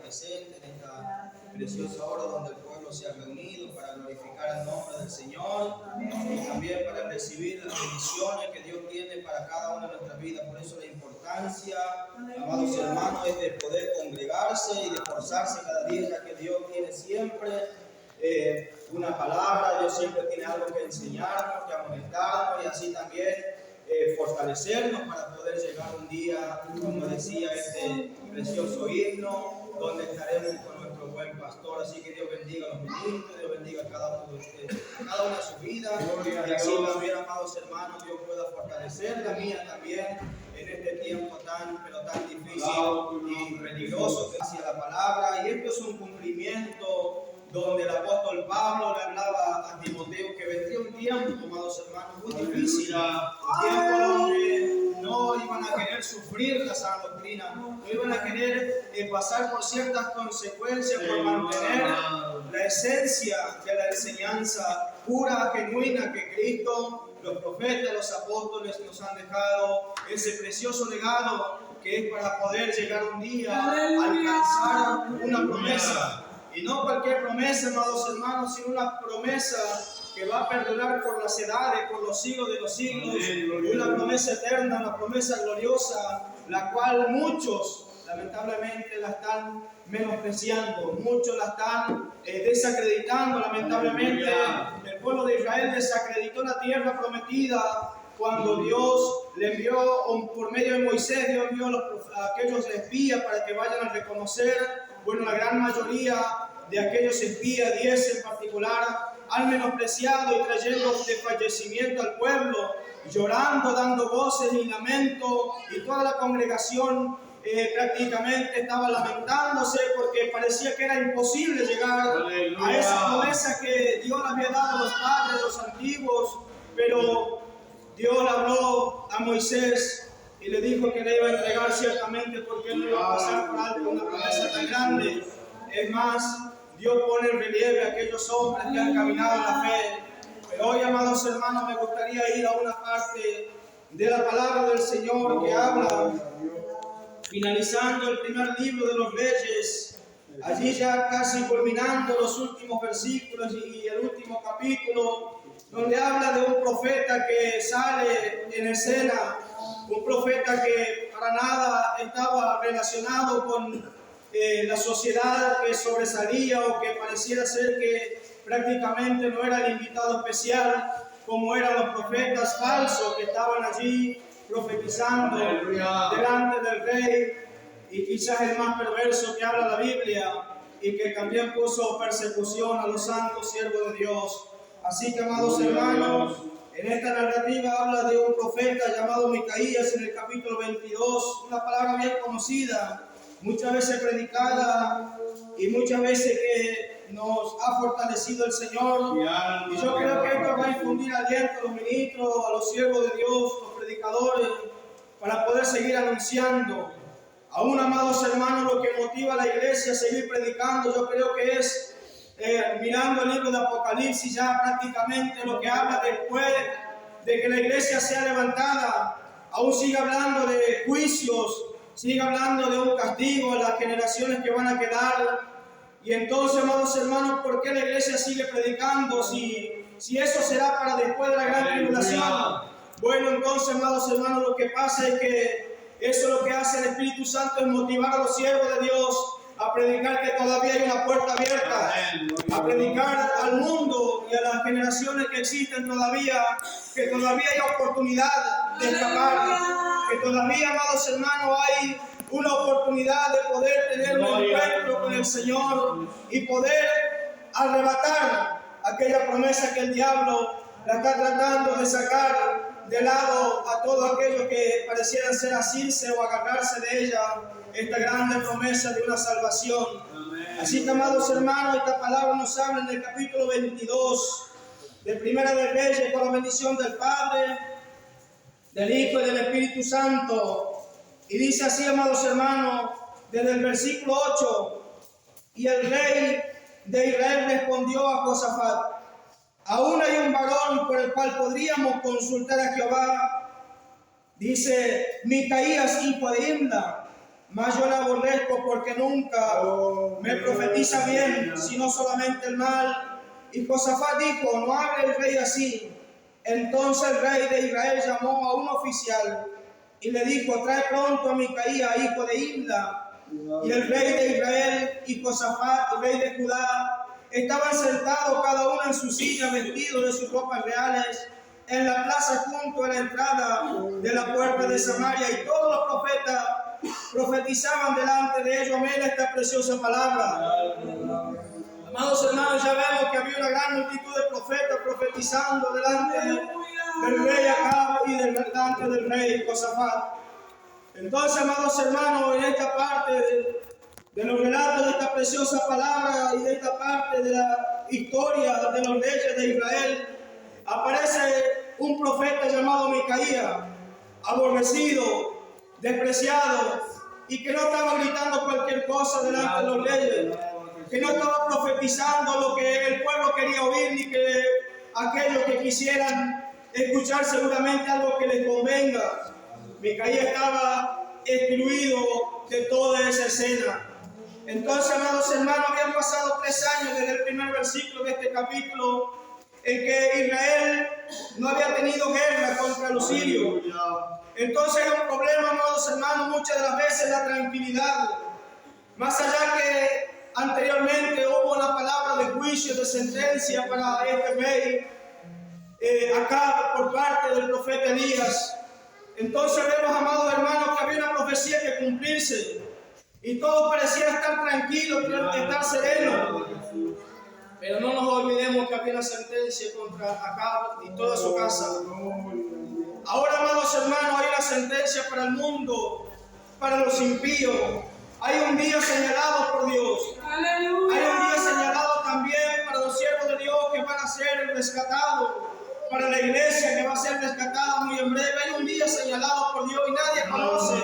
presente en esta preciosa hora donde el pueblo se ha reunido para glorificar el nombre del Señor y también para recibir las bendiciones que Dios tiene para cada una de nuestras vidas. Por eso la importancia, amados hermanos, es de poder congregarse y de esforzarse cada día, ya que Dios tiene siempre una palabra, Dios siempre tiene algo que enseñarnos, que amonestarnos y así también fortalecernos para poder llegar un día, como decía este precioso himno, donde estaremos con nuestro buen pastor. Así que Dios bendiga a los ministros, Dios bendiga a cada uno de ustedes, cada una de sus vidas, y así también, amados hermanos, Dios pueda fortalecer la mía también en este tiempo tan difícil y peligroso que hacia la palabra. Y esto es un cumplimiento donde el apóstol Pablo le hablaba a Timoteo que vendría un tiempo, amados hermanos, muy difícil, un tiempo donde no iban a querer sufrir la sana doctrina, no iban a querer pasar por ciertas consecuencias por mantener la esencia de la enseñanza pura, genuina que Cristo, los profetas, los apóstoles nos han dejado, ese precioso legado que es para poder llegar un día a alcanzar una promesa. Y no cualquier promesa, amados hermanos, sino una promesa que va a perdurar por las edades, por los siglos de los siglos, una promesa eterna, una promesa gloriosa, la cual muchos lamentablemente la están menospreciando, muchos la están desacreditando. Lamentablemente el pueblo de Israel desacreditó la tierra prometida cuando Dios le envió, por medio de Moisés, Dios envió a aquellos espías para que vayan a reconocer. Bueno, la gran mayoría de aquellos espías, 10 en particular, han menospreciado y trayendo desfallecimiento al pueblo, llorando, dando voces y lamento, y toda la congregación prácticamente estaba lamentándose porque parecía que era imposible llegar a esa promesa que Dios le había dado a los padres, los antiguos, pero Dios le habló a Moisés y le dijo que le iba a entregar ciertamente porque él no iba a pasar por alto una promesa tan grande. Es más, Dios pone en relieve a aquellos hombres que han caminado en la fe. Pero hoy, amados hermanos, me gustaría ir a una parte de la palabra del Señor que habla, finalizando el primer libro de los Reyes, allí ya casi culminando los últimos versículos y el último capítulo, donde habla de un profeta que sale en escena, un profeta que para nada estaba relacionado con la sociedad que sobresalía o que pareciera ser que prácticamente no era el invitado especial, como eran los profetas falsos que estaban allí profetizando delante del rey, y quizás el más perverso que habla la Biblia y que también puso persecución a los santos siervos de Dios. Así que, amados hermanos, en esta narrativa habla de un profeta llamado Micaías en el capítulo 22, una palabra bien conocida, muchas veces predicada y muchas veces que nos ha fortalecido el Señor. Y yo creo que esto va a infundir aliento a los ministros, a los siervos de Dios, los predicadores, para poder seguir anunciando. Aún, amados hermanos, lo que motiva a la iglesia a seguir predicando, yo creo que es mirando el libro de Apocalipsis, ya prácticamente lo que habla después de que la iglesia sea levantada. Aún sigue hablando de juicios, sigue hablando de un castigo a las generaciones que van a quedar. Y entonces, amados hermanos, ¿por qué la iglesia sigue predicando si eso será para después de la gran tribulación? Bueno, entonces, amados hermanos, lo que pasa es que eso lo que hace el Espíritu Santo es motivar a los siervos de Dios a predicar que todavía hay una puerta abierta, a predicar al mundo y a las generaciones que existen todavía, que todavía hay oportunidad de escapar, que todavía, amados hermanos, hay una oportunidad de poder tener un encuentro con el Señor y poder arrebatar aquella promesa que el diablo la está tratando de sacar de lado a todos aquellos que parecieran ser asirse o agarrarse de ella, esta grande promesa de una salvación. Así que, amados hermanos, esta palabra nos habla en el capítulo 22 de Primera de Reyes, con la bendición del Padre, del Hijo y del Espíritu Santo. Y dice así, amados hermanos, desde el versículo 8: y el rey de Israel respondió a Josafat: aún hay un varón por el cual podríamos consultar a Jehová. Dice Micaías, hijo de Imla. mas yo le aborrezco porque nunca me profetiza bien, sino solamente el mal. Y Josafat dijo, no hable el rey así. Entonces el rey de Israel llamó a un oficial y le dijo, trae pronto a Micaía, hijo de Imla. Y el rey de Israel y Josafat, el rey de Judá, estaban sentados cada uno en su silla, vestidos de sus ropas reales, en la plaza junto a la entrada de la puerta de Samaria, y todos los profetas profetizaban delante de ellos. Amén, esta preciosa palabra. Amados hermanos, ya vemos que había una gran multitud de profetas profetizando delante del rey Acab y delante del rey Josafat. Entonces, amados hermanos, en esta parte de los relatos de esta preciosa palabra y de esta parte de la historia de los reyes de Israel, aparece un profeta llamado Micaía, aborrecido, despreciado, y que no estaba gritando cualquier cosa delante de los reyes, que no estaba profetizando lo que el pueblo quería oír, ni que aquellos que quisieran escuchar seguramente algo que les convenga. Micaía estaba excluido de toda esa escena. Entonces, amados hermanos, habían pasado 3 años desde el primer versículo de este capítulo en que Israel no había tenido guerra contra los sirios. Entonces era un problema, amados hermanos, muchas de las veces la tranquilidad. Más allá que anteriormente hubo una palabra de juicio, de sentencia para este rey acá por parte del profeta Elías. Entonces vemos, amados hermanos, que había una profecía que cumplirse y todo parecía estar tranquilo, estar sereno. Pero no nos olvidemos que había una sentencia contra Acab y toda su casa. Ahora, amados hermanos, hay una sentencia para el mundo, para los impíos. Hay un día señalado por Dios. ¡Aleluya! Hay un día señalado también para los siervos de Dios que van a ser rescatados, para la iglesia que va a ser rescatada muy en breve. Hay un día señalado por Dios y nadie conoce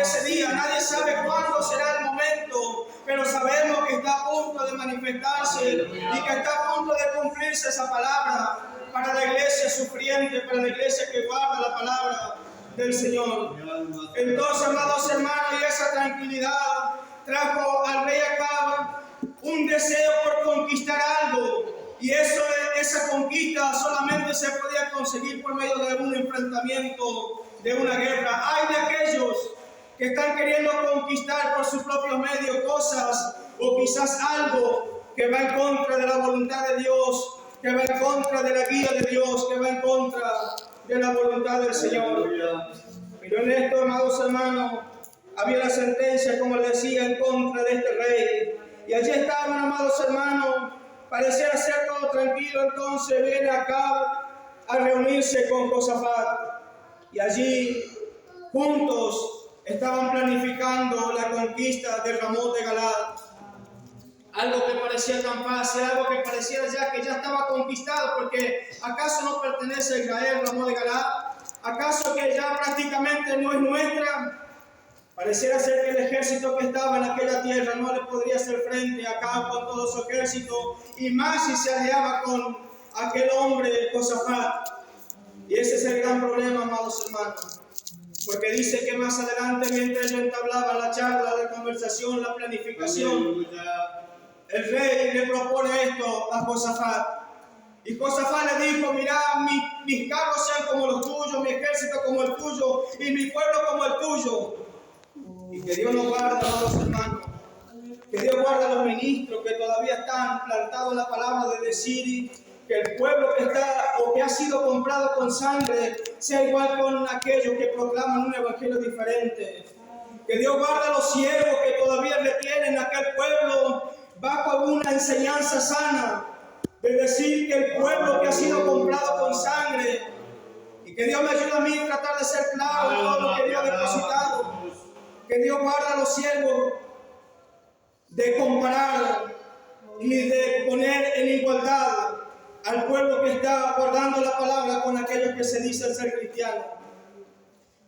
ese día, nadie sabe cuándo será el momento, pero sabemos que está a punto de manifestarse y que está a punto de cumplirse esa palabra para la iglesia sufriente, para la iglesia que guarda la palabra del Señor. Entonces, amados hermanos, y esa tranquilidad trajo al rey Acab un deseo por conquistar algo. Y esa conquista solamente se podía conseguir por medio de un enfrentamiento, de una guerra. Hay de aquellos que están queriendo conquistar por sus propios medios cosas o quizás algo que va en contra de la voluntad de Dios, que va en contra de la guía de Dios, que va en contra de la voluntad del Señor. Pero en esto, amados hermanos, había la sentencia, como les decía, en contra de este rey. Y allí estaban, amados hermanos, pareciera ser todo tranquilo. Entonces viene Acab a reunirse con Josafat. Y allí, juntos, estaban planificando la conquista de Ramot de Galad. Algo que parecía tan fácil, algo que pareciera ya que ya estaba conquistado, porque ¿acaso no pertenece a Israel Ramot de Galad? ¿Acaso que ya prácticamente no es nuestra? Pareciera ser que el ejército que estaba en aquella tierra no le podría hacer frente acá con todo su ejército, y más si se aliaba con aquel hombre Josafat. Y ese es el gran problema, amados hermanos, porque dice que más adelante, mientras ellos entablaba la charla, la conversación, la planificación, el rey le propone esto a Josafat. Y Josafat le dijo, mira, mis carros sean como los tuyos, mi ejército como el tuyo y mi pueblo como el tuyo. Y que Dios nos guarde, amados hermanos. Que Dios guarde a los ministros que todavía están plantados en la palabra de decir que el pueblo que está o que ha sido comprado con sangre sea igual con aquellos que proclaman un evangelio diferente. Que Dios guarde a los siervos que todavía retienen a aquel pueblo bajo una enseñanza sana de decir que el pueblo que ha sido comprado con sangre, y que Dios me ayude a mí a tratar de ser claro en todo lo que Dios ha depositado. Que Dios guarda a los siervos de comparar y de poner en igualdad al pueblo que está guardando la palabra con aquellos que se dicen ser cristianos,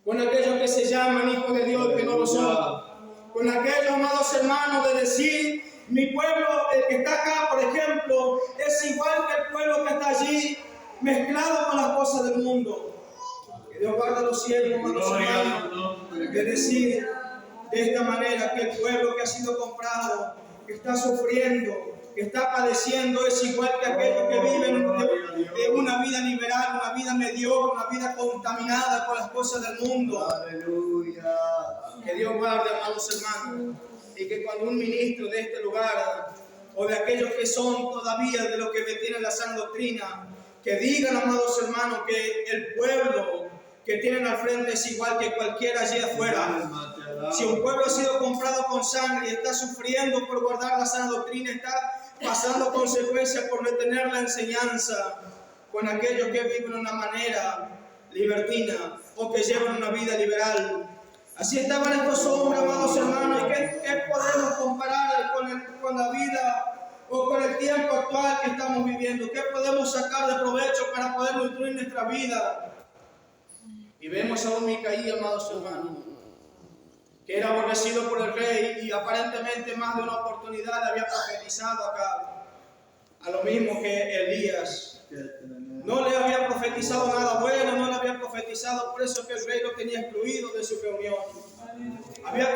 con aquellos que se llaman hijos de Dios y que no lo son, con aquellos, amados hermanos, de decir, mi pueblo, el que está acá, por ejemplo, es igual que el pueblo que está allí, mezclado con las cosas del mundo. Que Dios guarde a los siervos, amados hermanos, de decir de esta manera, que el pueblo que ha sido comprado, que está sufriendo, que está padeciendo, es igual que aquellos que viven de una vida liberal, una vida mediocre, una vida contaminada con las cosas del mundo. Aleluya. Que Dios guarde, amados hermanos, y que cuando un ministro de este lugar, o de aquellos que son todavía de los que tienen la sana doctrina, que digan, amados hermanos, que el pueblo que tienen al frente es igual que cualquiera allí afuera. Si un pueblo ha sido comprado con sangre y está sufriendo por guardar la sana doctrina, está pasando consecuencias por retener la enseñanza, con aquellos que viven de una manera libertina o que llevan una vida liberal. Así estaban estos hombres, amados hermanos. ¿Y qué podemos comparar con la vida o con el tiempo actual que estamos viviendo? ¿Qué podemos sacar de provecho para poder nutrir nuestra vida? Y vemos a un Micaías, amados hermanos, que era aborrecido por el rey y aparentemente más de una oportunidad había profetizado acá. A lo mismo que Elías. No le había profetizado nada bueno, no le había profetizado, por eso que el rey lo tenía excluido de su reunión. Había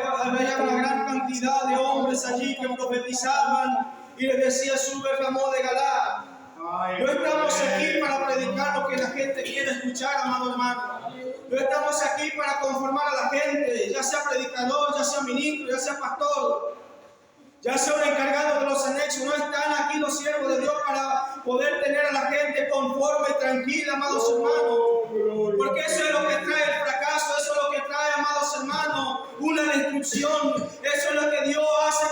una gran cantidad de hombres allí que profetizaban y les decía: sube Ramón de Galá. No estamos aquí para predicar lo que la gente quiere escuchar, amado hermano. No estamos aquí para conformar a la gente, ya sea predicador, ya sea ministro, ya sea pastor, ya sea un encargado de los anexos. No están aquí los siervos de Dios para poder tener a la gente conforme y tranquila, amados hermanos. Porque eso es lo que trae el fracaso, eso es lo que trae, amados hermanos, una destrucción. Eso es lo que Dios hace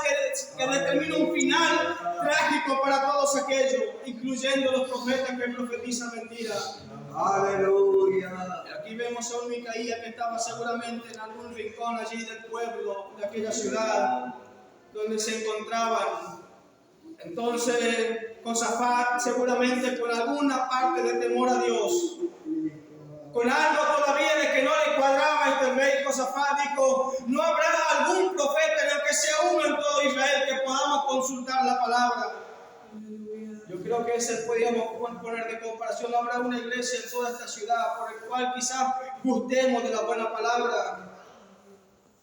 que determine un final trágico para todos aquellos, incluyendo los profetas que profetizan mentiras. Aleluya. Aquí vemos a un Micaías que estaba seguramente en algún rincón allí del pueblo, de aquella ciudad donde se encontraban. Entonces Josafat, seguramente por alguna parte de temor a Dios, con algo todavía de que no le cuadraba a este rey, Josafat dijo: no habrá algún profeta, ni aunque sea uno en todo Israel, que podamos consultar la palabra. Yo creo que ese podríamos poner de comparación. No habrá una iglesia en toda esta ciudad por el cual quizás gustemos de la buena palabra.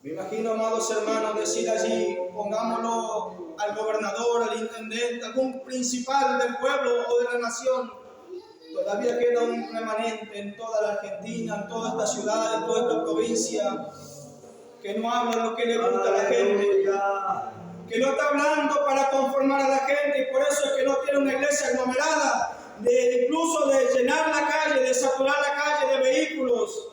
Me imagino, amados hermanos, decir allí, pongámoslo al gobernador, al intendente, algún principal del pueblo o de la nación. Todavía queda un remanente en toda la Argentina, en toda esta ciudad, en toda esta provincia, que no habla lo que le gusta a la gente, que no está hablando para conformar a la gente, y por eso es que no tiene una iglesia aglomerada, incluso de llenar la calle, de saturar la calle de vehículos.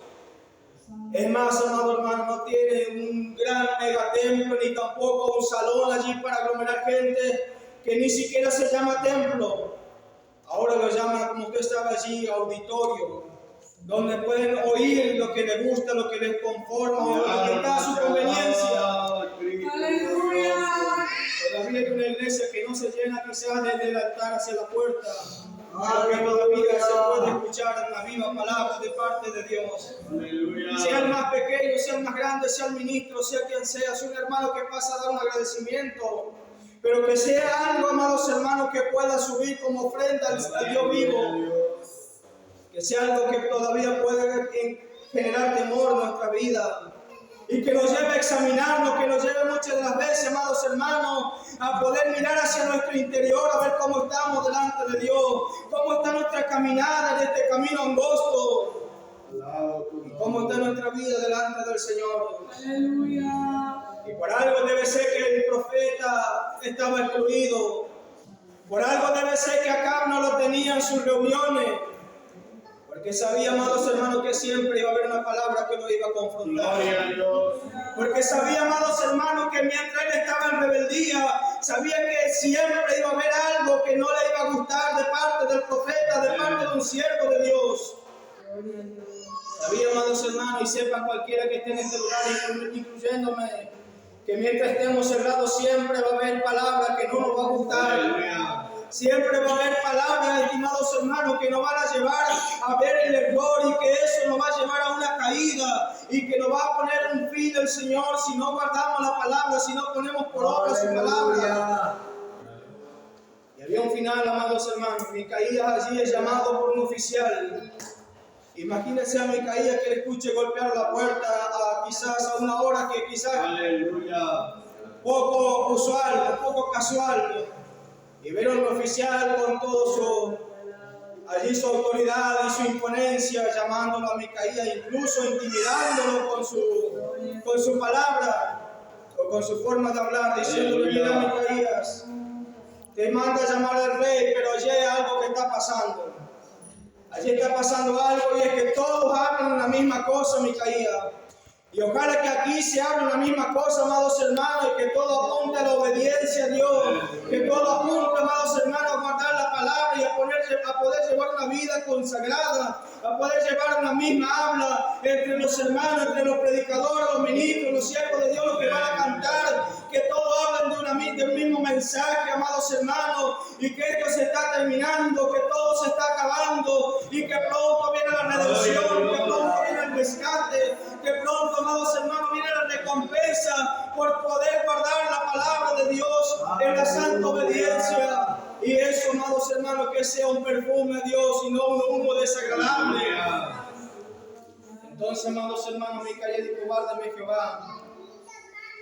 Es más, amado hermano, no tiene un gran megatemplo ni tampoco un salón allí para aglomerar gente, que ni siquiera se llama templo. Ahora lo llaman, como usted sabe allí, auditorio, donde pueden oír lo que les gusta, lo que les conforma, o lo que está a su conveniencia. Aleluya. Todavía hay una iglesia que no se llena quizás desde el altar hacia la puerta, pero que todavía se puede escuchar la viva palabra de parte de Dios. Aleluya. Sea el más pequeño, sea el más grande, sea el ministro, sea quien sea un hermano que pasa a dar un agradecimiento, pero que sea algo, amados hermanos, que pueda subir como ofrenda al Dios vivo, que sea algo que todavía pueda generar temor en nuestra vida, y que nos lleve a examinarnos, que nos lleve muchas de las veces, amados hermanos, a poder mirar hacia nuestro interior, a ver cómo estamos delante de Dios, cómo está nuestra caminada en este camino angosto, y cómo está nuestra vida delante del Señor. Aleluya. Y por algo debe ser que el profeta estaba excluido, por algo debe ser que Acab no lo tenía en sus reuniones, porque sabía, amados hermanos, que siempre iba a haber una palabra que lo iba a confrontar. Porque sabía, amados hermanos, que mientras él estaba en rebeldía, sabía que siempre iba a haber algo que no le iba a gustar de parte del profeta, de parte de un siervo de Dios. Sabía, amados hermanos, y sepan cualquiera que esté en este lugar, incluyéndome, que mientras estemos cerrados siempre va a haber palabras que no nos va a gustar. Siempre va a haber palabras, estimados hermanos, que nos van a llevar a ver el error, y que eso nos va a llevar a una caída, y que nos va a poner un fin del Señor si no guardamos la palabra, si no ponemos por obra su palabra. Y había un final, amados hermanos. Micaías allí es llamado por un oficial. Imagínense a Micaías que le escuche golpear la puerta a quizás a una hora que quizás Aleluya. poco usual, poco casual, y ver a un oficial con todo allí su autoridad y su imponencia, llamándolo a Micaías, incluso intimidándolo con su palabra o con su forma de hablar, diciéndole: mira, Micaías, te manda a llamar al rey, pero allí hay algo que está pasando. Allí está pasando algo, y es que todos hablan la misma cosa, Micaías. Y ojalá que aquí se hable la misma cosa, amados hermanos, y que todo apunte a la obediencia a Dios, que todo apunte, amados hermanos, a guardar la palabra y a poder llevar una vida consagrada, a poder llevar una misma habla entre los hermanos, entre los predicadores, los ministros, los siervos de Dios, los que van a cantar, que todos hablen de un mismo mensaje, amados hermanos, y que esto se está terminando, que todo se está acabando, y que pronto viene la redención, que pronto viene el rescate, que pronto, amados hermanos, viene la recompensa por poder guardar la palabra de Dios en la santa obediencia. Y eso, amados hermanos, que sea un perfume a Dios y no un humo desagradable. Entonces, amados hermanos, Micaías dijo: guárdame, Jehová,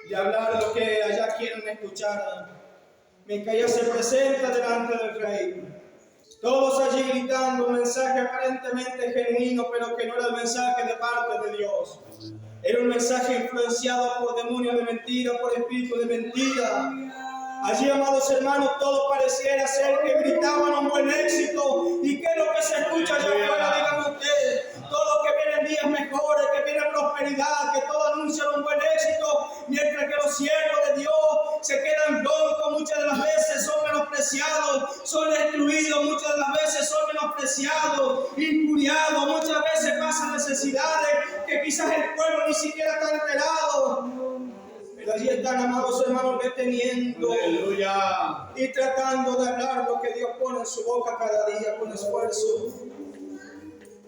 de hablar lo que allá quieren escuchar. Micaías se presenta delante del rey. Todos allí gritando un mensaje aparentemente genuino, pero que no era el mensaje de parte de Dios. Era un mensaje influenciado por demonios de mentira, por espíritus de mentira. Allí, amados hermanos, todo pareciera ser que gritaban un buen éxito. ¿Y qué es lo que se escucha allá afuera? Díganme ustedes. Todo que vienen días mejores, que viene prosperidad, que todo anuncia un buen éxito, mientras que los siervos de Dios se quedan blancos, muchas de las veces son menospreciados, son excluidos, muchas de las veces son menospreciados, injuriados, muchas veces pasan necesidades que quizás el pueblo ni siquiera está enterado. Pero allí están, amados hermanos, reteniendo y tratando de hablar lo que Dios pone en su boca cada día con esfuerzo.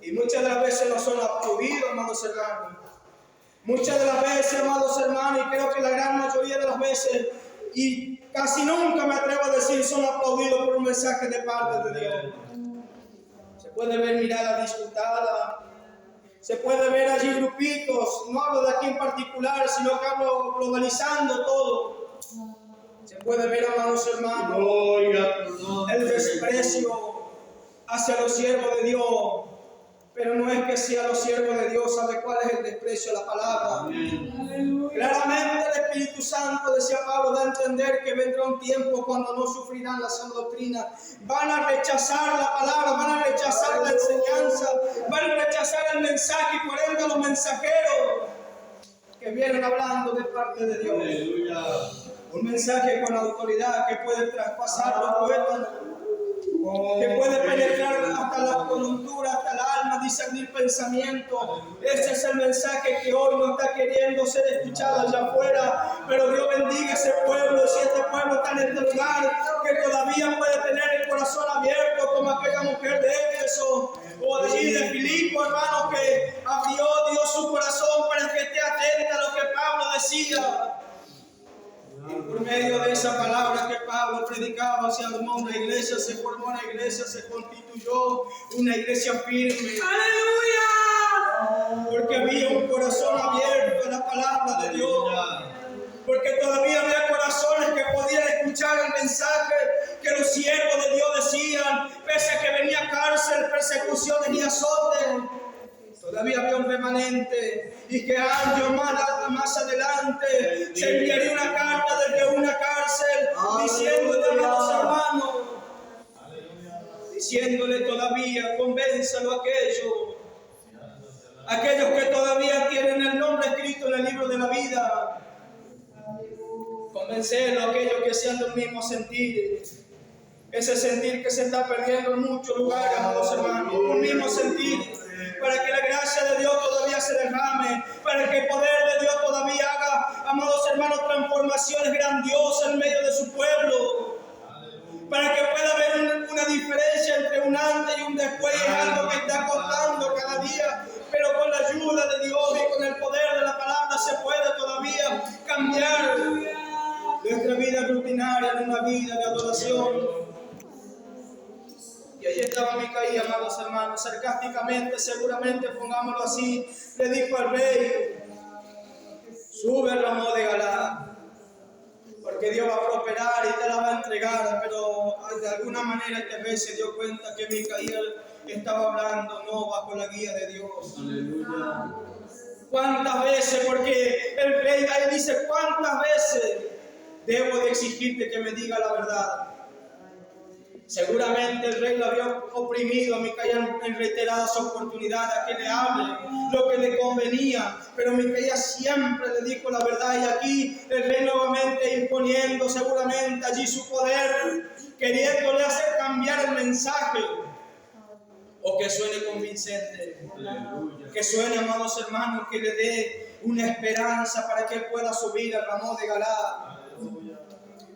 Y muchas de las veces no son aplaudidos, amados hermanos. Muchas de las veces, amados hermanos, y creo que la gran mayoría de las veces, y casi nunca me atrevo a decir, son aplaudidos por un mensaje de parte de Dios. Se puede ver mirada disputada. Se puede ver allí grupitos, no hablo de aquí en particular, sino que hablo globalizando todo. Se puede ver, amados hermanos, el desprecio hacia los siervos de Dios. Pero no es que sea los siervos de Dios, ¿sabe cuál es el desprecio a la palabra? Amén. Claramente el Espíritu Santo, decía Pablo, da a entender que vendrá un tiempo cuando no sufrirán la sana doctrina. Van a rechazar la palabra, van a rechazar la enseñanza, van a rechazar el mensaje, y por ende los mensajeros que vienen hablando de parte de Dios. Aleluya. Un mensaje con autoridad que puede traspasar los tuétanos, que puede penetrar hasta la coyuntura, hasta el alma, discernir pensamientos. Ese es el mensaje que hoy no está queriendo ser escuchado allá afuera. Pero Dios bendiga a ese pueblo, si este pueblo está en este lugar, que todavía puede tener el corazón abierto como aquella mujer de Éfeso o allí de Filipo, hermano, que abrió Dios su corazón para que esté atenta a lo que Pablo decía. Y por medio de esa palabra que Pablo predicaba, se armó una iglesia, se formó una iglesia, se constituyó una iglesia firme. ¡Aleluya! Porque había un corazón abierto a la palabra de Dios. Porque todavía había corazones que podían escuchar el mensaje que los siervos de Dios decían, pese a que venía cárcel, persecuciones y azotes. Todavía había un remanente, y que años más adelante se enviaría una carta desde una cárcel diciéndole a los hermanos, diciéndole todavía, convénzalo a aquellos que todavía tienen el nombre escrito en el libro de la vida, convencerlo a aquellos que sean del mismo sentir. Ese sentir que se está perdiendo en muchos lugares, amados hermanos, un mismo sentir, para que la gracia de Dios todavía se derrame, para que el poder de Dios todavía haga, amados hermanos, transformaciones grandiosas en medio de su pueblo, para que pueda haber una diferencia entre un antes y un después. Es algo que está costando cada día, pero con la ayuda de Dios y con el poder de la palabra se puede todavía cambiar nuestra vida rutinaria en una vida de adoración. Y allí estaba Micaías, amados hermanos, sarcásticamente, seguramente, pongámoslo así, le dijo al rey: Sube al ramo de Galaad, porque Dios va a prosperar y te la va a entregar. Pero de alguna manera este rey se dio cuenta que Micaías estaba hablando no bajo la guía de Dios. Aleluya. ¿Cuántas veces? Porque el rey ahí dice, ¿cuántas veces debo de exigirte que me diga la verdad? Seguramente el rey lo había oprimido a Micaías en reiteradas oportunidades a que le hable lo que le convenía, pero Micaías siempre le dijo la verdad. Y aquí el rey nuevamente imponiendo seguramente allí su poder, queriéndole hacer cambiar el mensaje, o que suene convincente, Aleluya. que suene, amados hermanos, que le dé una esperanza para que él pueda subir al ramo de Galaad.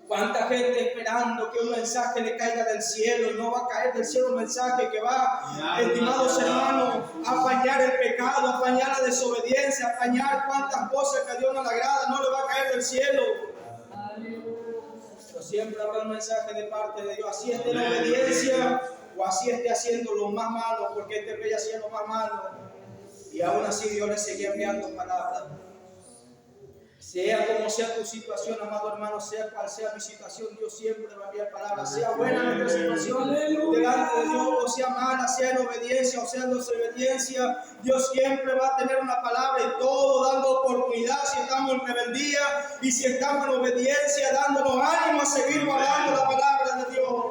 Cuánta gente esperando que un mensaje le caiga del cielo, y no va a caer del cielo un mensaje que va, estimados hermanos, a apañar el pecado, a apañar la desobediencia, a apañar cuántas cosas que a Dios no le agrada, no le va a caer del cielo. Pero siempre habrá un mensaje de parte de Dios, así esté en obediencia o así esté haciendo lo más malo, porque este rey hacía lo más malo, y aún así Dios le seguía enviando palabras. Sea como sea tu situación, amado hermano, sea cual sea mi situación, Dios siempre va a enviar palabras. Sea buena nuestra situación delante de Dios, o sea mala, sea en obediencia o sea en desobediencia, Dios siempre va a tener una palabra, y todo dando oportunidad, si estamos en rebeldía y si estamos en obediencia, dándonos ánimo a seguir guardando la palabra de Dios.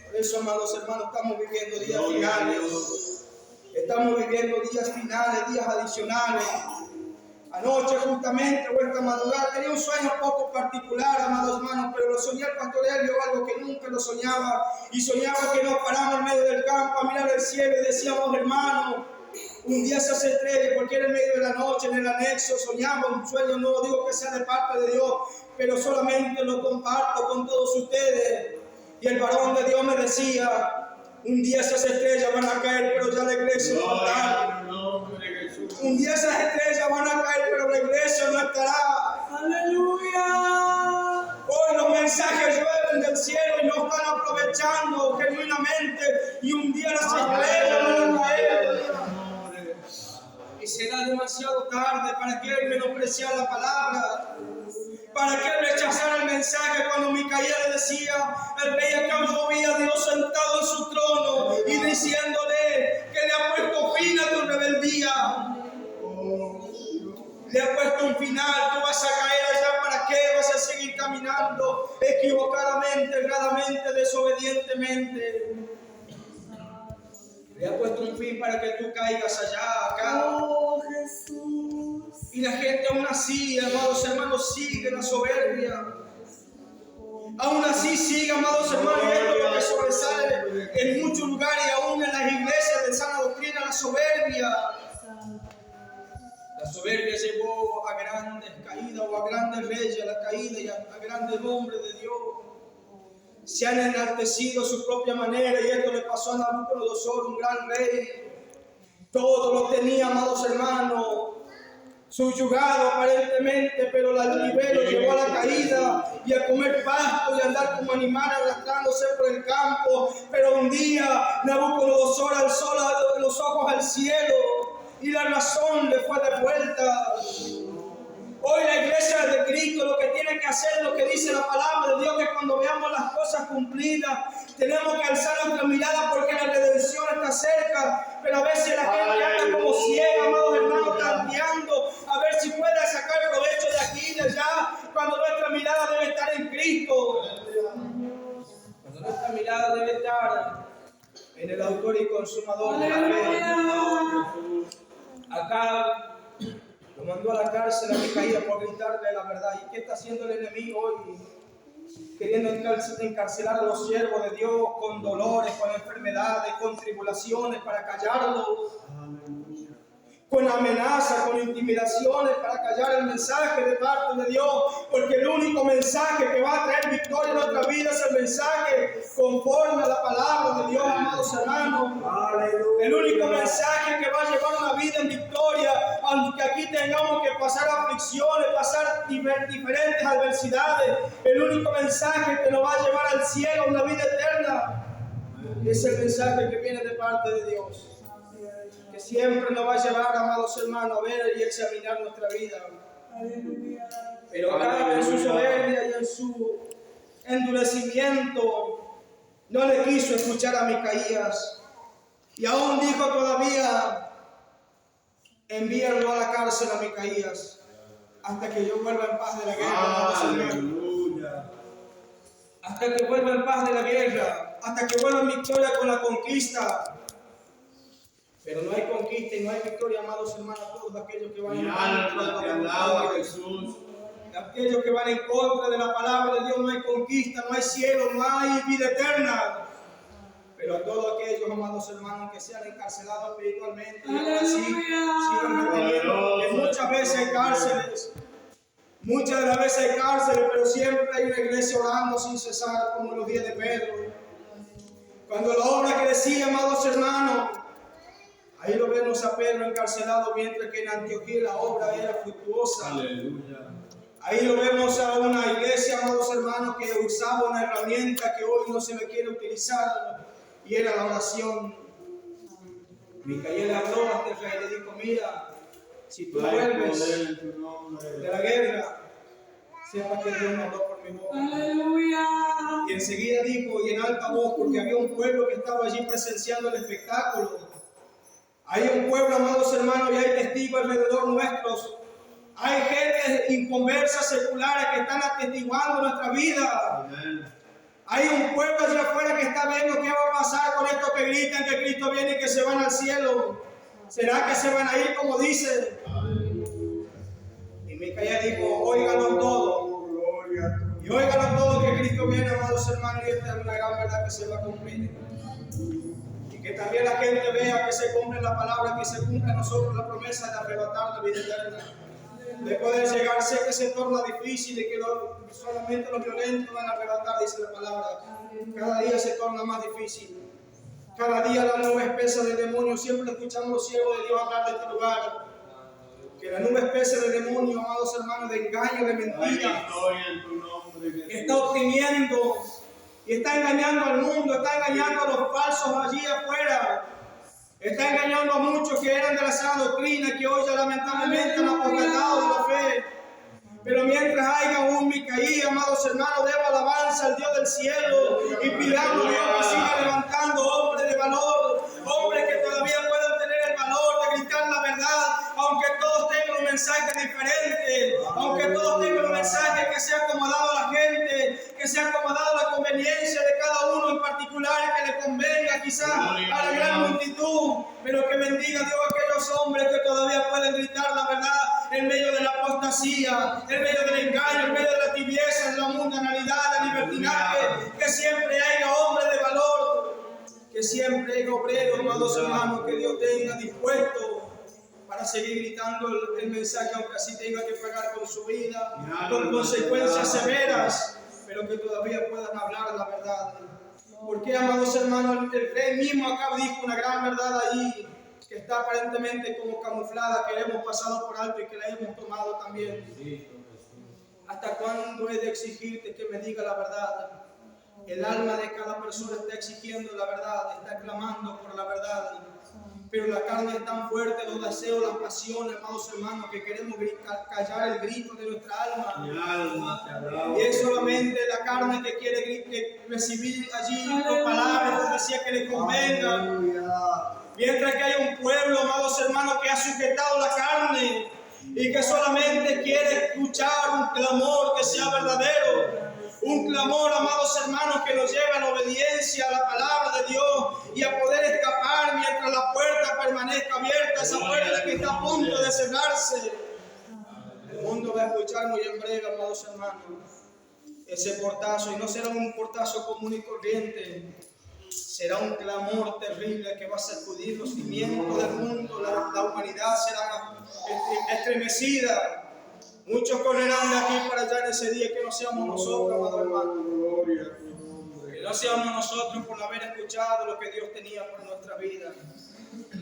Por eso, amados hermanos, estamos viviendo días finales. Estamos viviendo días finales, días adicionales. Anoche justamente, vuelta a madrugar, tenía un sueño un poco particular, amados hermanos, pero lo soñé al pastor Elio, algo que nunca lo soñaba, y soñaba que nos paramos en medio del campo a mirar el cielo y decíamos, hermano, un día se hace estrella, porque era en medio de la noche, en el anexo, soñamos un sueño, no digo que sea de parte de Dios, pero solamente lo comparto con todos ustedes. Y el varón de Dios me decía, un día esas estrellas van a caer, pero ya la iglesia no estará. Un día esas estrellas van a caer, pero la iglesia no estará. Aleluya. Hoy los mensajes llueven del cielo y no están aprovechando genuinamente. Y un día las estrellas van a caer. Y será demasiado tarde para que él menospreciara la palabra, para que él rechazara el mensaje cuando Micaías le decía, el rey acabó a Dios sentado en su trono y diciéndole que le ha puesto fin a tu rebeldía. Le ha puesto un final, tú vas a caer allá, ¿para qué vas a seguir caminando equivocadamente, erradamente, desobedientemente? Le ha puesto un fin para que tú caigas allá, acá. Oh, Jesús. Y la gente aún así, amados hermanos, sigue la soberbia. Aún así sigue, amados hermanos, y esto es lo que sobresale en muchos lugares y aún en las iglesias de sana doctrina, la soberbia. La soberbia llevó a grandes caídas o a grandes reyes a la caída y a grandes hombres de Dios. Se han enaltecido a su propia manera, y esto le pasó a Nabucodonosor, un gran rey. Todo lo tenía, amados hermanos, subyugado aparentemente, pero la altivez lo llevó a la caída y a comer pasto y a andar como animal arrastrándose por el campo. Pero un día Nabucodonosor alzó los ojos al cielo y la razón le fue devuelta. Hoy la iglesia de Cristo lo que tiene que hacer es lo que dice la palabra de Dios, que cuando veamos las cosas cumplidas tenemos que alzar nuestra mirada porque la redención está cerca. Pero a veces la gente anda como ciega, amados hermanos, tanteando a ver si puede sacar provecho de aquí y de allá, cuando nuestra mirada debe estar en Cristo. Cuando nuestra mirada debe estar en el autor y consumador de la fe. Acá lo mandó a la cárcel a Micaías por gritarle la verdad. ¿Y qué está haciendo el enemigo hoy? Queriendo encarcelar a los siervos de Dios con dolores, con enfermedades, con tribulaciones para callarlos, con amenazas, con intimidaciones para callar el mensaje de parte de Dios, porque el único mensaje que va a traer victoria en nuestra vida es el mensaje conforme a la palabra de Dios, amados hermanos. El único mensaje que va a llevar una vida en victoria, aunque aquí tengamos que pasar aflicciones, pasar diferentes adversidades, el único mensaje que nos va a llevar al cielo, una vida eterna, es el mensaje que viene de parte de Dios. Que siempre nos va a llevar, amados hermanos, a ver y examinar nuestra vida. Aleluya. Pero acá en su soberbia y en su endurecimiento no le quiso escuchar a Micaías. Y aún dijo todavía, envíalo a la cárcel a Micaías hasta que yo vuelva en paz de la guerra. Aleluya. Hasta que vuelva en paz de la guerra, hasta que vuelva en victoria con la conquista. Pero no hay conquista y no hay victoria, amados hermanos, todos aquellos que van en Mi contra de la alma te voluntad alaba, de Dios. Jesús. Aquellos que van en contra de la palabra de Dios, no hay conquista, no hay cielo, no hay vida eterna. Pero a todos aquellos, amados hermanos, que sean encarcelados espiritualmente, y aún así sigan reteniendo, que muchas veces hay cárceles, muchas de las veces hay cárceles, pero siempre hay una iglesia orando sin cesar, como en los días de Pedro. Cuando la obra crecía, amados hermanos, ahí lo vemos a Pedro encarcelado, mientras que en Antioquía la obra era fructuosa. Aleluya. Ahí lo vemos a una iglesia, amados hermanos, que usaba una herramienta que hoy no se le quiere utilizar, y era la oración. Micaías le habló a este rey, le dijo, mira, si tú vuelves de la guerra, sepa que Dios no habló por mi boca. Aleluya. Y enseguida dijo, y en alta voz, porque había un pueblo que estaba allí presenciando el espectáculo. Hay un pueblo, amados hermanos, y hay testigos alrededor nuestros. Hay gente inconversas, seculares, que están atestiguando nuestra vida. Amén. Hay un pueblo allá afuera que está viendo qué va a pasar con estos que gritan que Cristo viene y que se van al cielo. ¿Será que se van a ir como dicen? Y Micaías dijo, óiganlo todo. Gloria a tu Y óiganlo todo que Cristo viene, amados hermanos, y esta es una gran verdad que se va a cumplir. Y que también la gente vea que se cumple la palabra, que se cumple a nosotros la promesa de arrebatar la vida eterna. De poder llegar, sé que se torna difícil y que solamente los violentos van a arrebatar, dice la palabra. Cada día se torna más difícil. Cada día la nube espesa del demonio, siempre escuchamos los siervos de Dios hablar de este lugar. Que la nube espesa del demonio, amados hermanos, de engaño, de Hay mentira, victoria en tu nombre, Jesús. está oprimiendo y está engañando al mundo, está engañando a los falsos allí afuera. Está engañando a muchos que eran de la sana doctrina, que hoy ya lamentablemente han apostatado de la fe. Pero mientras haya un Micaías, amados hermanos, demos alabanza al Dios del cielo y pidamos a Dios que siga levantando hombres de valor, hombres que todavía puedan tener el valor de gritar la verdad, aunque todos tengan un mensaje diferente, aunque todos tengan un mensaje que sea acomodado a la gente, que sea acomodado a la conveniencia de cada uno en particular, que le convenga quizás a la gran multitud, pero que bendiga a Dios a aquellos hombres que todavía pueden gritar la verdad en medio de la apostasía, en medio del engaño, en medio de la tibieza, de la mundanalidad, de la libertinaje, que siempre haya hombres de valor, que siempre haya obreros, amados hermanos, que Dios tenga dispuesto para seguir gritando el mensaje, aunque así tenga que pagar con su vida, con consecuencias severas, pero que todavía puedan hablar la verdad. Porque, amados hermanos, el rey mismo acá dijo una gran verdad allí, que está aparentemente como camuflada, que hemos pasado por alto y que la hemos tomado también. ¿Hasta cuándo he de exigirte que me diga la verdad? El alma de cada persona está exigiendo la verdad, está clamando por la verdad. Pero la carne es tan fuerte, los deseos, las pasiones, amados hermanos, que queremos callar el grito de nuestra alma. Mi alma te alaba. Y es solamente la carne que quiere recibir allí las palabras, profecías que le convengan. Aleluya. Mientras que hay un pueblo, amados hermanos, que ha sujetado la carne y que solamente quiere escuchar un clamor que sea verdadero. Un clamor, amados hermanos, que nos lleve a la obediencia a la palabra de Dios y a poder escapar mientras la puerta permanezca abierta, esa puerta que está a punto de cerrarse. El mundo va a escuchar muy en breve, amados hermanos, ese portazo, y no será un portazo común y corriente. Será un clamor terrible que va a sacudir los cimientos del mundo. La humanidad será estremecida. Muchos correrán de aquí para allá en ese día, que no seamos nosotros, amados hermanos. Gloria a tu nombre. Que no seamos nosotros por no haber escuchado lo que Dios tenía por nuestra vida.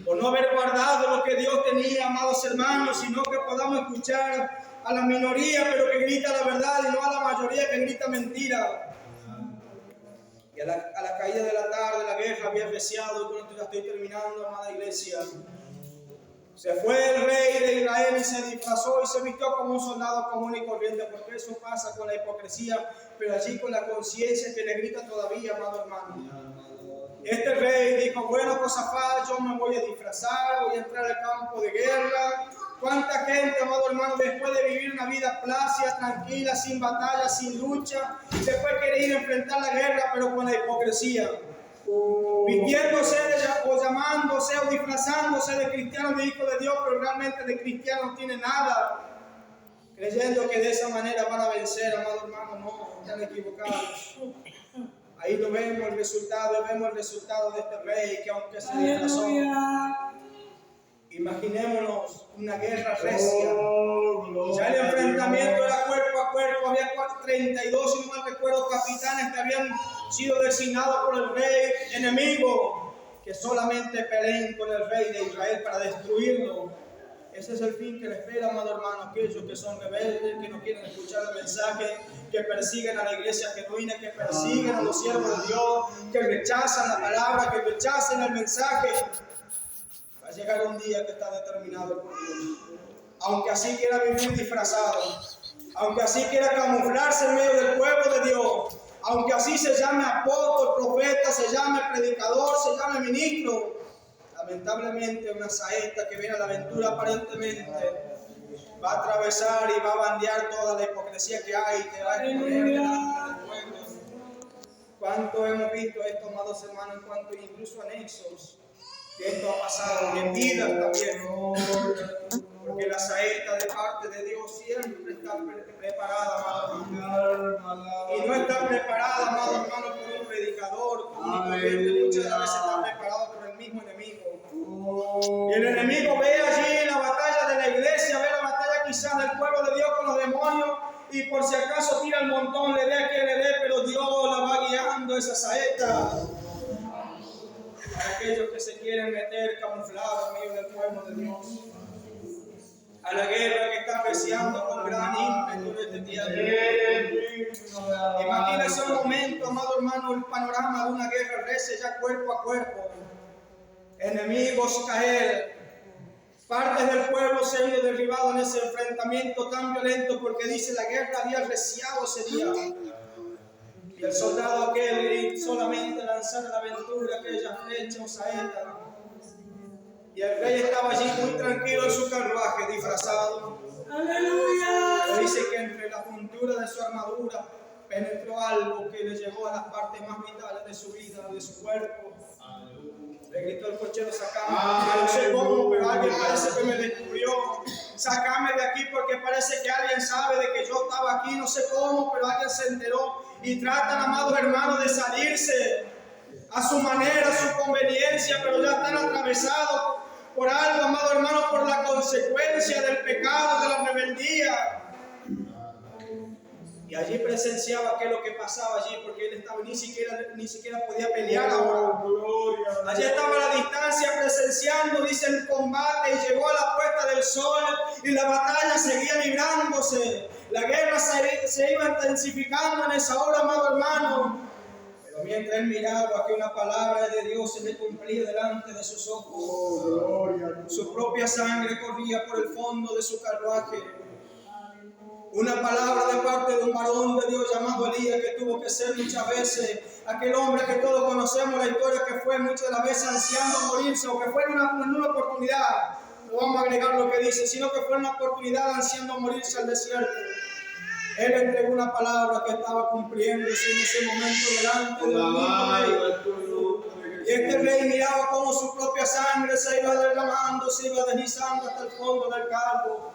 Por no haber guardado lo que Dios tenía, amados hermanos, sino que podamos escuchar a la minoría, pero que grita la verdad, y no a la mayoría que grita mentira. Y a la caída de la tarde, la guerra había deseado, y con esto ya estoy terminando, amada iglesia. Se fue el rey de Israel y se disfrazó y se vistió como un soldado común y corriente, porque eso pasa con la hipocresía, pero allí con la conciencia que le grita todavía, amado hermano. Este rey dijo, bueno, Josafat, yo me voy a disfrazar, voy a entrar al campo de guerra. ¿Cuánta gente, amado hermano, después de vivir una vida plácida, tranquila, sin batalla, sin lucha, después quiere ir a enfrentar la guerra, pero con la hipocresía? Vistiéndose o llamándose o disfrazándose de cristiano, de hijo de Dios, pero realmente de cristiano no tiene nada, creyendo que de esa manera van a vencer, amado hermano. No, están equivocados. Ahí lo vemos el resultado de este rey que aunque se disfrazó, imaginémonos una guerra recia. Ya el enfrentamiento era cuerpo a cuerpo. Había 32, si no mal recuerdo, capitanes que habían sido designados por el rey enemigo, que solamente peleen con el rey de Israel para destruirlo. Ese es el fin que le espera, amado hermano, aquellos que son rebeldes, que no quieren escuchar el mensaje, que persiguen a la iglesia genuina, que persiguen a los siervos de Dios, que rechazan la palabra, que rechazan el mensaje. Va a llegar un día que está determinado por Dios. Aunque así quiera vivir disfrazado, aunque así quiera camuflarse en medio del pueblo de Dios, aunque así se llame apóstol, profeta, se llame predicador, se llame ministro, lamentablemente una saeta que viene a la aventura aparentemente va a atravesar y va a bandear toda la hipocresía que hay, que va a exponer delante del pueblo. ¿Cuánto hemos visto esto, amados hermanos, en cuanto incluso anexos? Que esto ha pasado en vidas también, porque la saeta de parte de Dios siempre está preparada, amado hermano, y no está preparada, amado hermano, por un predicador, por un corriente. Muchas de las veces está preparado por el mismo enemigo, y el enemigo ve allí la batalla de la iglesia, ve la batalla quizás del pueblo de Dios con los demonios, y por si acaso tira el montón, le dé a quien le dé, pero Dios la va guiando esa saeta. Para aquellos que se quieren meter camuflados en medio del pueblo de Dios, a la guerra que está apreciando con gran ímpetu en este tiempo. Imagínense un momento, amado hermano, el panorama de una guerra recia ya cuerpo a cuerpo, enemigos caer, partes del pueblo se ido derribado en ese enfrentamiento tan violento, porque dice la guerra había arreciado ese día. Y el soldado aquel solamente lanzar a la aventura aquella flecha o saeta. Y el rey estaba allí muy tranquilo en su carruaje, disfrazado. ¡Aleluya! Pero dice que entre la juntura de su armadura penetró algo que le llevó a las partes más vitales de su vida, de su cuerpo. Le gritó el cochero, sacame. No sé cómo, pero alguien parece que me descubrió. Sacame de aquí porque parece que alguien sabe de que yo estaba aquí. No sé cómo, pero alguien se enteró. Y tratan, amados hermanos, de salirse a su manera, a su conveniencia, pero ya están atravesados por algo, amado hermano, por la consecuencia del pecado, de la rebeldía. Y allí presenciaba qué es lo que pasaba allí, porque él estaba ni siquiera podía pelear ahora. Allí estaba a la distancia presenciando, dice, el combate, y llegó a la puesta del sol y la batalla seguía librándose. La guerra se iba intensificando en esa hora, amado hermano. Pero mientras él miraba que una palabra de Dios se le cumplía delante de sus ojos, su propia sangre corría por el fondo de su carruaje. Una palabra de parte de un varón de Dios llamado Elías, que tuvo que ser muchas veces aquel hombre que todos conocemos la historia, que fue muchas de las veces ansiando morirse, o que fue en una oportunidad, no vamos a agregar lo que dice, sino que fue en una oportunidad ansiando morirse al desierto. Él entregó una palabra que estaba cumpliéndose en ese momento delante del mismo rey. Y este rey miraba cómo su propia sangre se iba derramando, se iba deslizando hasta el fondo del carro.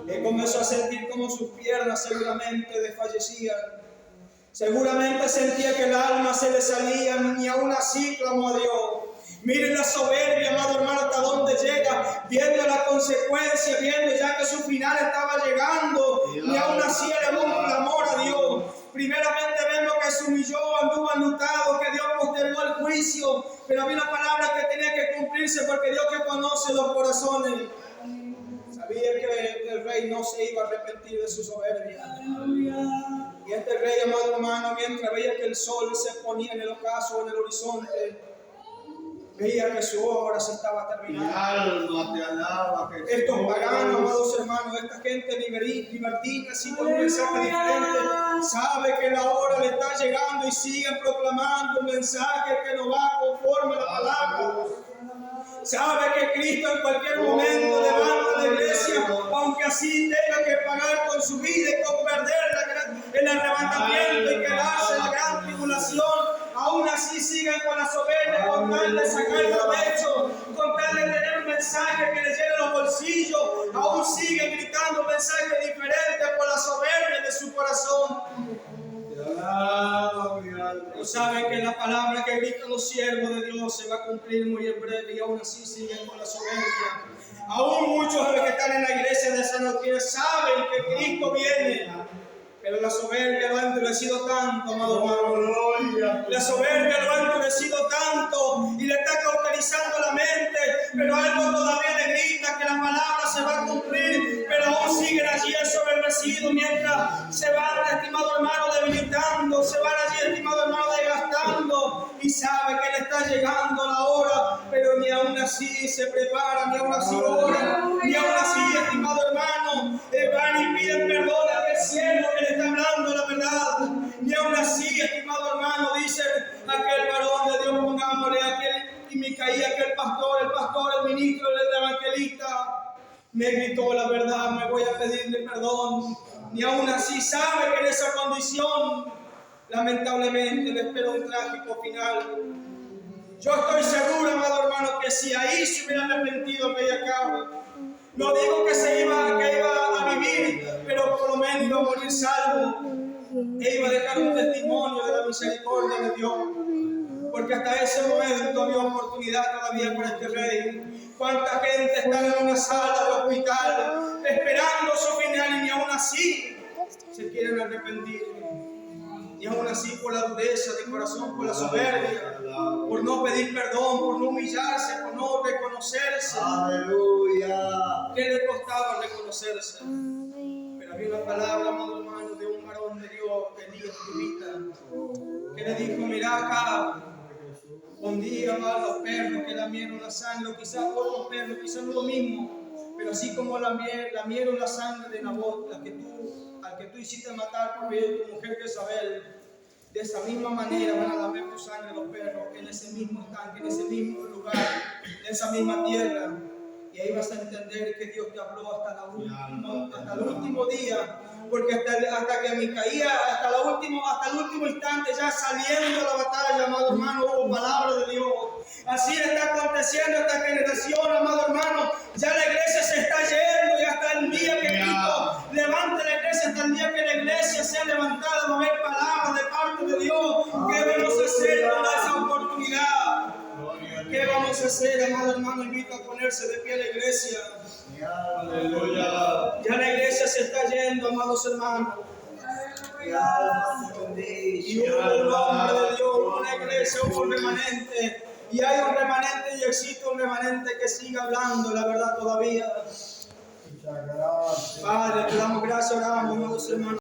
Y comenzó a sentir como sus piernas seguramente desfallecían. Seguramente sentía que el alma se le salía, y aún así clamó a Dios. Miren la soberbia, amado hermano, hasta dónde llega, viendo la consecuencia, viendo ya que su final estaba llegando, y aún así elevó un clamor a Dios. Primeramente vemos que se humilló, anduvo enlutado, que Dios postergó el juicio, pero había una palabra que tenía que cumplirse, porque Dios que conoce los corazones. Sabía que el rey no se iba a arrepentir de su soberbia. Y este rey, amado hermano, mientras veía que el sol se ponía en el ocaso, en el horizonte, Veía que su obra se estaba Mi terminando. alma te alaba, Jesús. Estos paganos, amados hermanos, esta gente libertina, así con un mensaje diferente, sabe que la hora le está llegando y siguen proclamando un mensaje que no va conforme a la palabra. Sabe que Cristo en cualquier momento levanta la iglesia, aunque así tenga que pagar con su vida y con perder el levantamiento y quedarse en la gran tribulación. Aún así siguen con la soberbia, con tal de sacar provecho, con tal de tener un mensaje que les llene los bolsillos. Aún siguen gritando mensajes diferentes por la soberbia de su corazón. Te alaba, mi alma. No saben que la palabra que gritan los siervos de Dios se va a cumplir muy en breve y aún así siguen con la soberbia. Aún muchos de los que están en la iglesia de San Agustín saben que Cristo viene, pero la soberbia lo ha endurecido tanto, amado hermano. Gloria. La soberbia lo ha endurecido tanto y le está cauterizando la mente, pero algo todavía le grita que la palabra se va a cumplir, pero aún siguen allí ensoberbecidos mientras se van, estimado hermano, debilitando, se van allí, estimado hermano, desgastando y sabe que le está llegando la hora, pero ni aún así se preparan, ni aún así oran, ni aún así, estimado hermano, van y piden perdón a aquel cielo que le está hablando la verdad, ni aún así, estimado hermano, dice aquel varón de Dios, pongámosle aquel y Micaía, aquel pastor, el ministro, el evangelista, me gritó la verdad, me voy a pedirle perdón, ni aún así sabe que en esa condición, lamentablemente, le espera un trágico final. Yo estoy seguro, amado hermano, que si ahí se hubiera arrepentido aquella cabra, no digo que iba a vivir, pero por lo menos iba a morir salvo. E iba a dejar un testimonio de la misericordia de Dios. Porque hasta ese momento había oportunidad todavía para este rey. Cuánta gente está en una sala de hospital esperando su final y ni aún así se quieren arrepentir. Y aún así por la dureza de corazón, por la soberbia, por no pedir perdón, por no humillarse, por no reconocerse. Aleluya. ¿Qué le costaba reconocerse? Pero había una palabra, amado hermano, de un varón de Dios, Elías Tubita, que le dijo, mira acá, un día van los perros que lamieron la sangre, o quizás otros perros, quizás no lo mismo, pero así como lamieron la sangre de Nabot, al que tú hiciste matar por medio de tu mujer Jezabel, de esa misma manera van a lamer tu sangre los perros en ese mismo estanque, en ese mismo lugar, en esa misma tierra. Y ahí vas a entender que Dios te habló hasta el último día, porque hasta que Micaía, hasta el último instante, ya saliendo de la batalla, amado hermano, hubo palabra de Dios. Así está aconteciendo esta generación, amado hermano. Ya la iglesia se está yendo y hasta el día que Cristo levante la iglesia, hasta el día que la iglesia sea levantada, va a haber palabras de parte de Dios. ¿Qué vamos a hacer con esa oportunidad? ¿Qué vamos a hacer, amado hermano? Invito a ponerse de pie a la iglesia. Aleluya. Ya la iglesia se está yendo, amados hermanos. Mi alma te bendice. Y hubo un hombre de Dios, una iglesia, hubo un remanente. Y hay un remanente y existe un remanente que sigue hablando la verdad todavía. Muchas gracias. Padre, te damos gracias, oramos, amados hermanos.